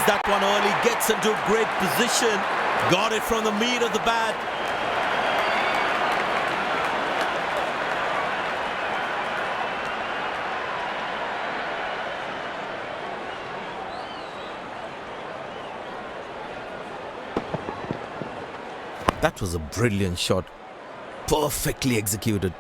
sees that one early, gets into a great position, got it from the meat of the bat. That was a brilliant shot, perfectly executed.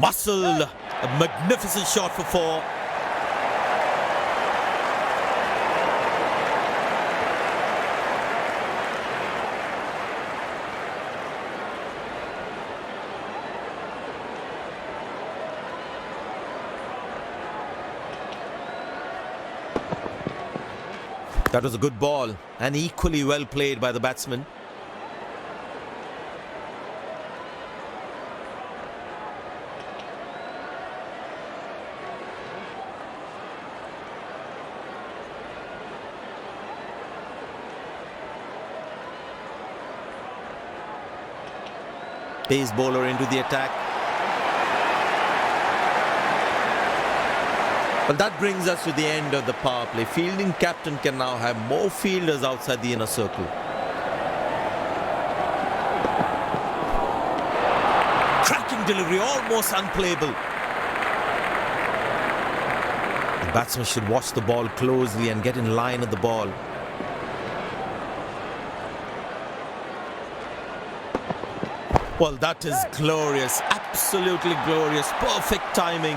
Muscle, a magnificent shot for four. That was a good ball and equally well played by the batsman. Pace bowler into the attack. Well, that brings us to the end of the power play. Fielding captain can now have more fielders outside the inner circle. Cracking delivery, almost unplayable. The batsman should watch the ball closely and get in line at the ball. Well, that is glorious, absolutely glorious, perfect timing.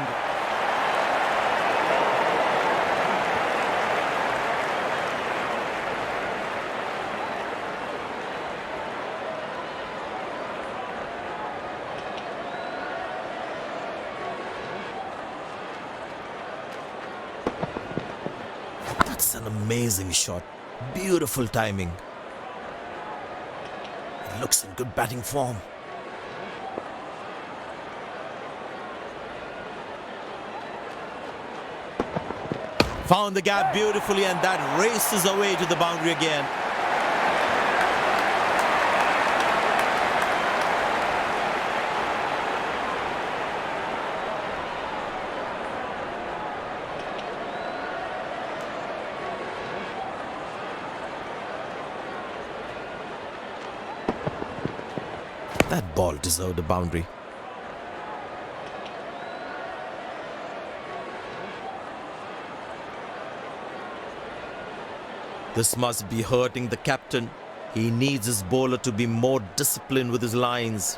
That's an amazing shot, beautiful timing. It looks in good batting form. Found the gap beautifully, and that races away to the boundary again. That ball deserved a boundary. This must be hurting the captain. He needs his bowler to be more disciplined with his lines.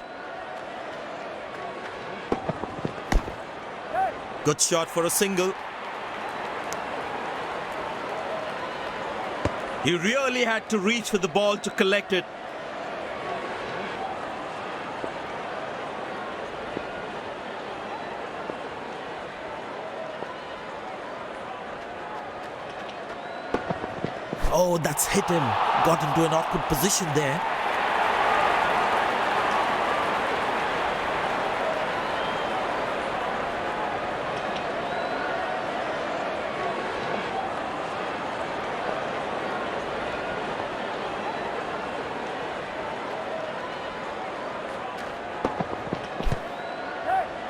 Good shot for a single. He really had to reach for the ball to collect it. Oh, that's hit him. Got into an awkward position there.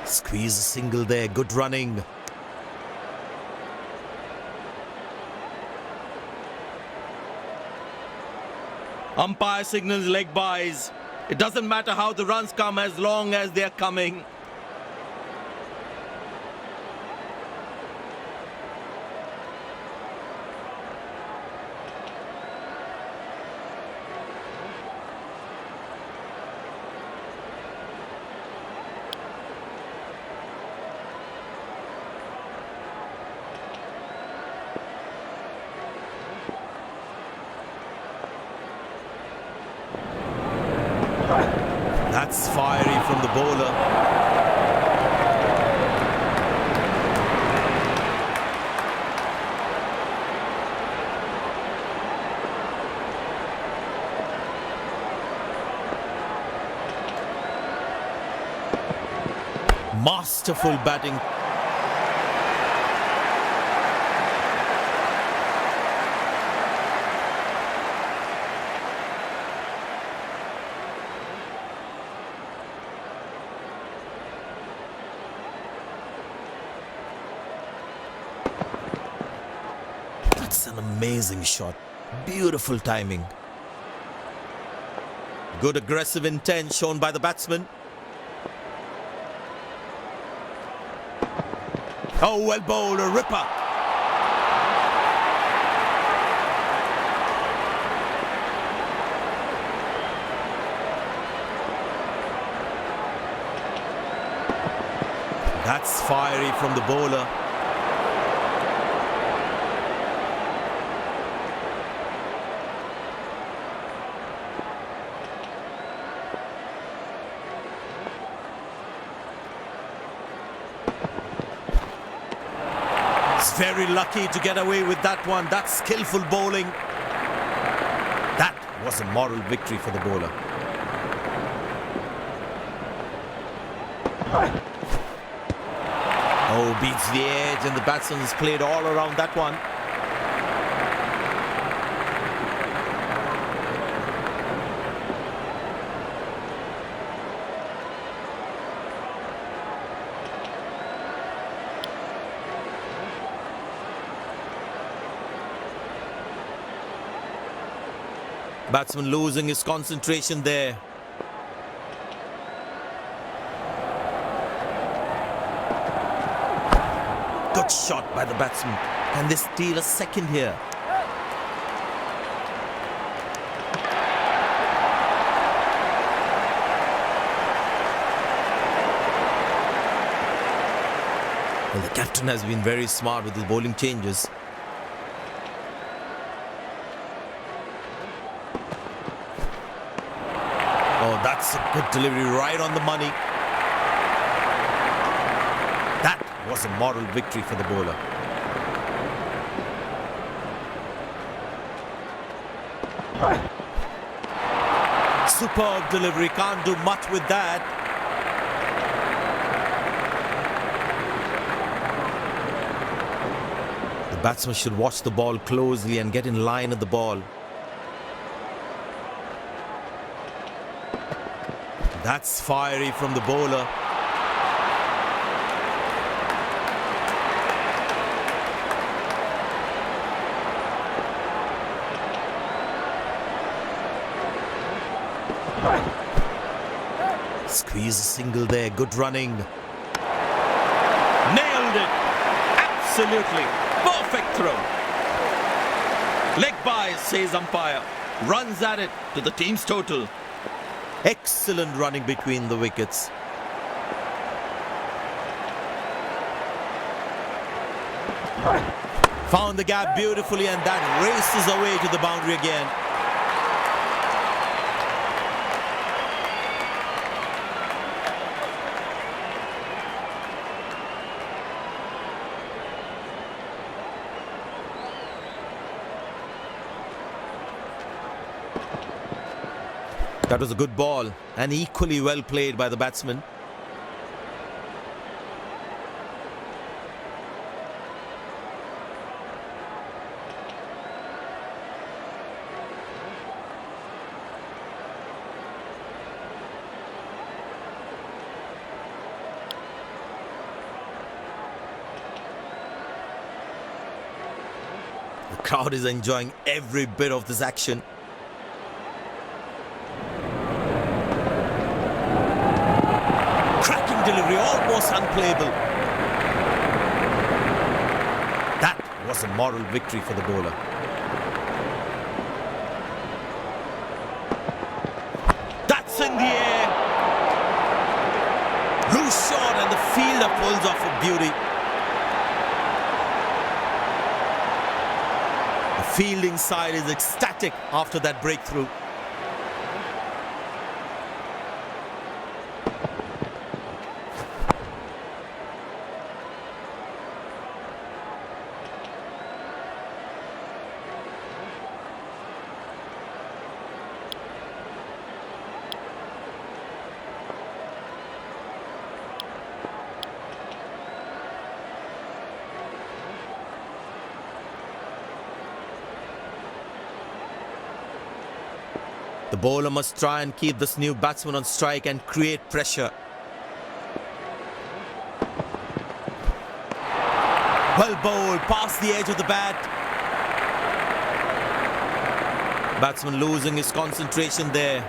Squeeze a single there. Good running. Umpire signals leg byes. It doesn't matter how the runs come as long as they're coming. That's fiery from the bowler. Masterful batting. That's an amazing shot. Beautiful timing. Good aggressive intent shown by the batsman. Oh, well bowled, a ripper. That's fiery from the bowler. It's very lucky to get away with that one. That's skillful bowling. That was a moral victory for the bowler. Oh, beats the edge, and the batsman's played all around that one. Batsman losing his concentration there. Good shot by the batsman. Can they steal a second here? Well, the captain has been very smart with his bowling changes. Oh, that's a good delivery, right on the money. That was a moral victory for the bowler. Superb delivery, can't do much with that. The batsman should watch the ball closely and get in line at the ball. That's fiery from the bowler. Squeeze a single there, good running. Nailed it! Absolutely! Perfect throw! Leg by, says umpire. Runs at it to the team's total. Excellent running between the wickets. Found the gap beautifully, and that races away to the boundary again. That was a good ball and equally well played by the batsman. The crowd is enjoying every bit of this action. Delivery almost unplayable. That was a moral victory for the bowler. That's in the air. Loose shot, and the fielder pulls off a beauty. The fielding side is ecstatic after that breakthrough. The bowler must try and keep this new batsman on strike and create pressure. Well bowled, past the edge of the bat. Batsman losing his concentration there.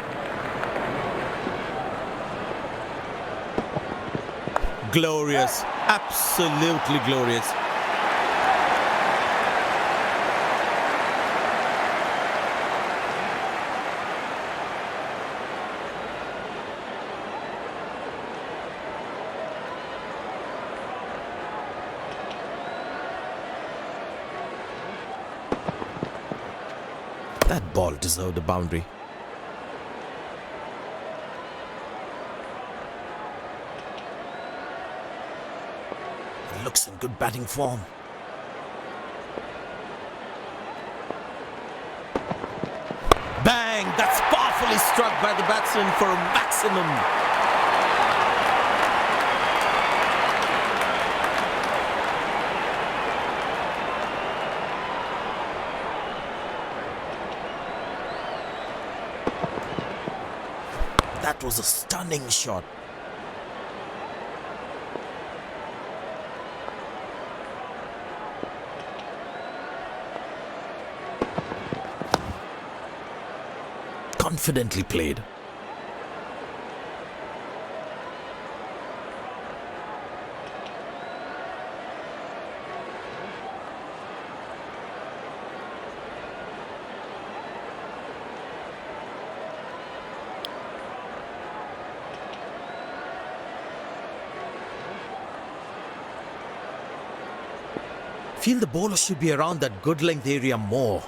Glorious, absolutely glorious. That ball deserved a boundary. He looks in good batting form. Bang! That's powerfully struck by the batsman for a maximum. That was a stunning shot. Confidently played. Feel the bowler should be around that good length area more.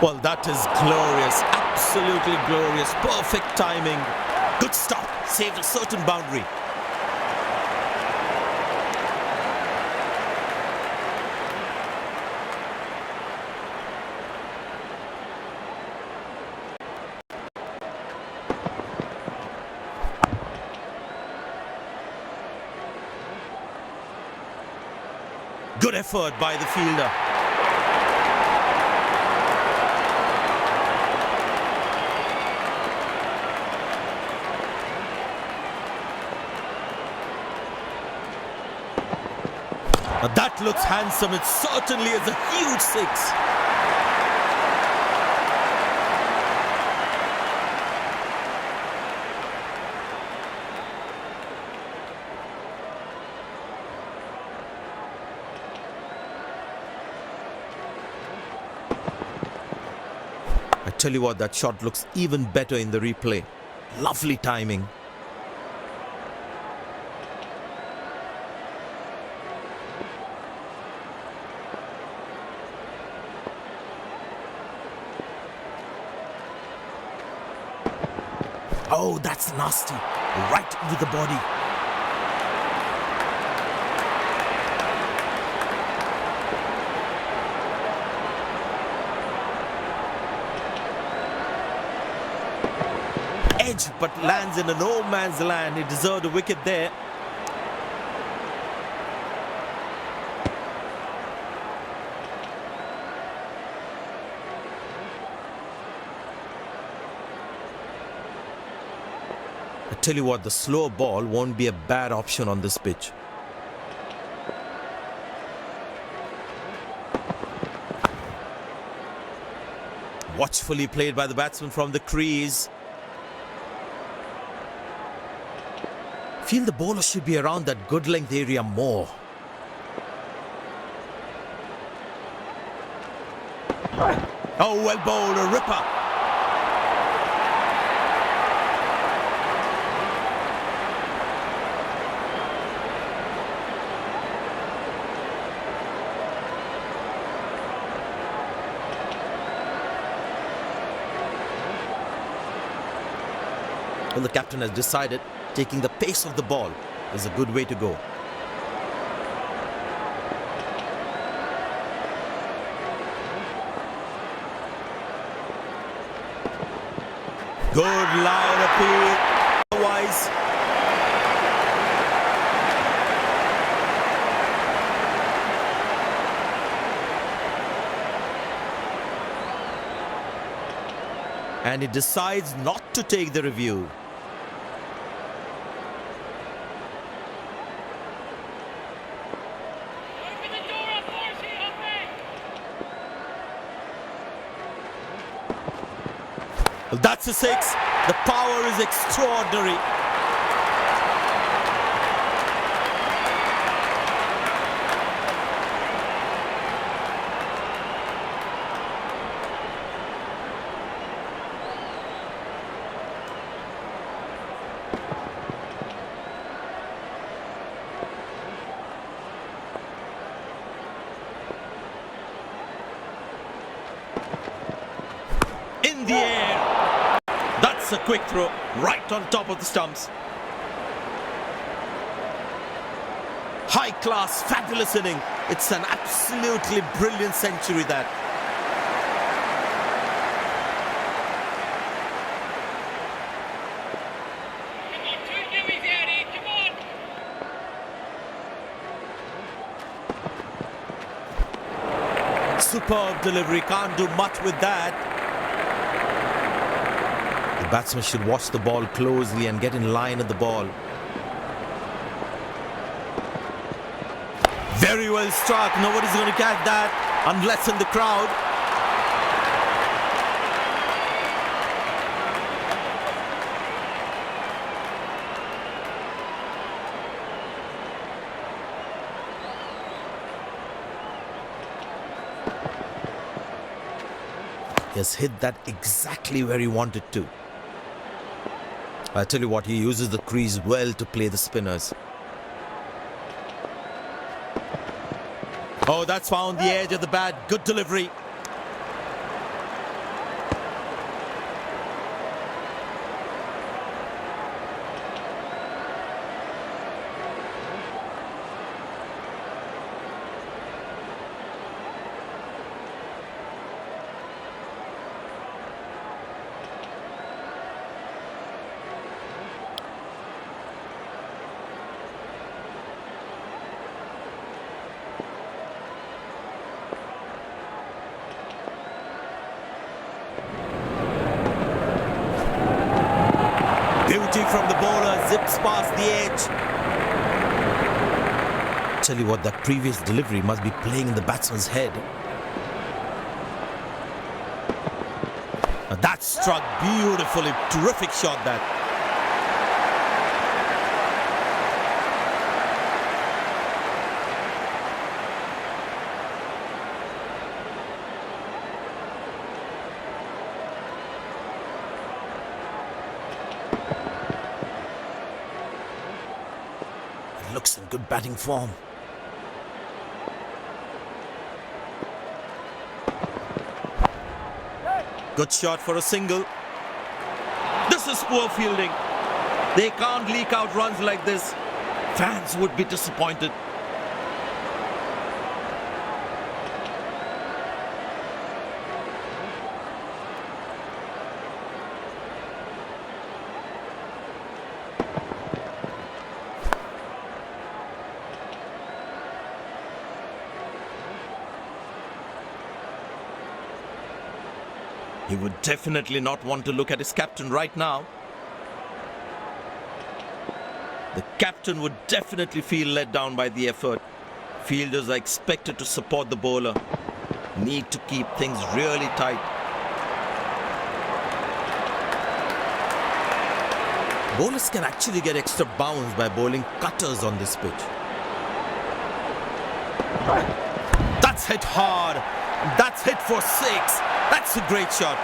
Well, that is glorious, absolutely glorious, perfect timing. Good stop, saved a certain boundary. Good effort by the fielder. That looks handsome. It certainly is a huge six. I tell you what, that shot looks even better in the replay. Lovely timing. Oh, that's nasty. Right with the body. Edge, but lands in a no man's land. He deserved a wicket there. I tell you what, the slow ball won't be a bad option on this pitch. Watchfully played by the batsman from the crease. Feel the bowler should be around that good length area more. Oh, well bowled, a ripper. Well, the captain has decided taking the pace of the ball is a good way to go. Good line appeal. Otherwise, and he decides not to take the review. That's a six. The power is extraordinary. In the air. That's a quick throw right on top of the stumps. High class, fabulous inning. It's an absolutely brilliant century that. Superb delivery, can't do much with that. The batsman should watch the ball closely and get in line at the ball. Very well struck. Nobody's going to catch that unless in the crowd. He has hit that exactly where he wanted to. I tell you what, he uses the crease well to play the spinners. Oh, that's found the edge of the bat. Good delivery. Beauty from the bowler, zips past the edge. Tell you what, that previous delivery must be playing in the batsman's head. Now that struck beautifully, terrific shot that. Looks in good batting form. Good shot for a single. This is poor fielding. They can't leak out runs like this. Fans would be disappointed. He would definitely not want to look at his captain right now. The captain would definitely feel let down by the effort. Fielders are expected to support the bowler. Need to keep things really tight. Bowlers can actually get extra bounce by bowling cutters on this pitch. That's hit hard. That's hit for six. That's a great shot.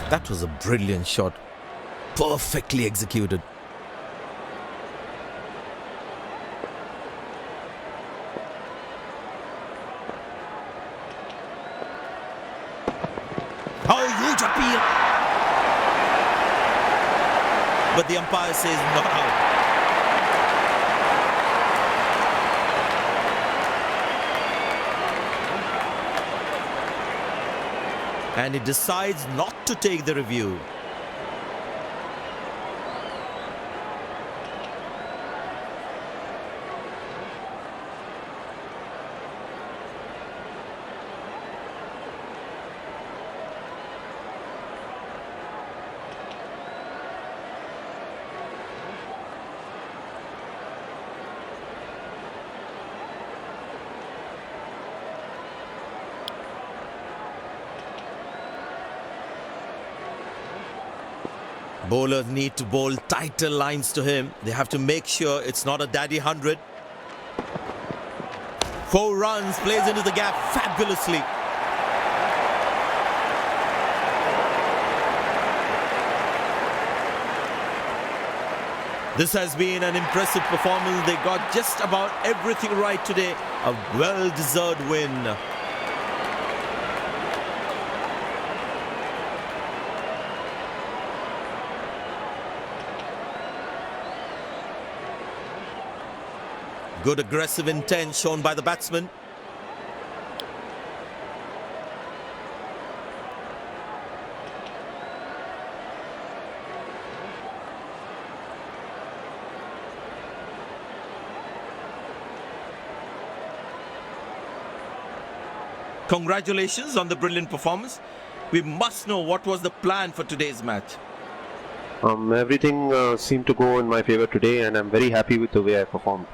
That was a brilliant shot. Perfectly executed. Oh, huge appeal. But the umpire says not out. And he decides not to take the review. Bowlers need to bowl tighter lines to him. They have to make sure it's not a daddy 100. 4 runs, plays into the gap fabulously. This has been an impressive performance. They got just about everything right today. A well-deserved win. Good aggressive intent shown by the batsman. Congratulations on the brilliant performance. We must know what was the plan for today's match. Everything seemed to go in my favor today, and I'm very happy with the way I performed.